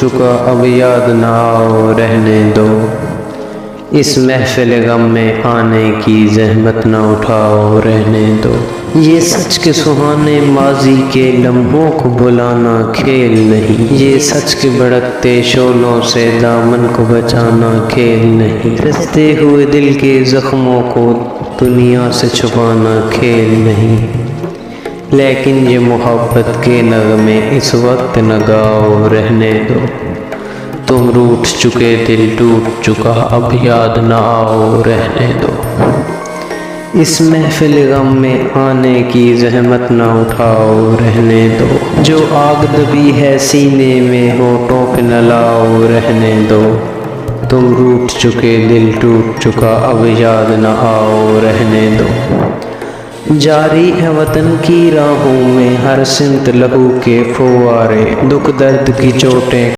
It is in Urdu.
چکا اب یاد نہ آؤ رہنے دو، اس محفل غم میں آنے کی زحمت نہ اٹھاؤ رہنے دو۔ یہ سچ کے سہانے ماضی کے لمحوں کو بلانا کھیل نہیں، یہ سچ کے بھڑکتے شعلوں سے دامن کو بچانا کھیل نہیں، رستے ہوئے دل کے زخموں کو دنیا سے چھپانا کھیل نہیں، لیکن یہ محبت کے نغمے اس وقت نہ گاؤ رہنے دو۔ تم روٹھ چکے دل ٹوٹ چکا اب یاد نہ آؤ رہنے دو، اس محفل غم میں آنے کی زحمت نہ اٹھاؤ رہنے دو، جو آگ دبی ہے سینے میں ہونٹوں پہ نہ لاؤ رہنے دو۔ تم روٹھ چکے دل ٹوٹ چکا اب یاد نہ آؤ رہنے دو، جاری ہے وطن کی راہوں میں ہر سمت لہو کے فوارے، دکھ درد کی چوٹیں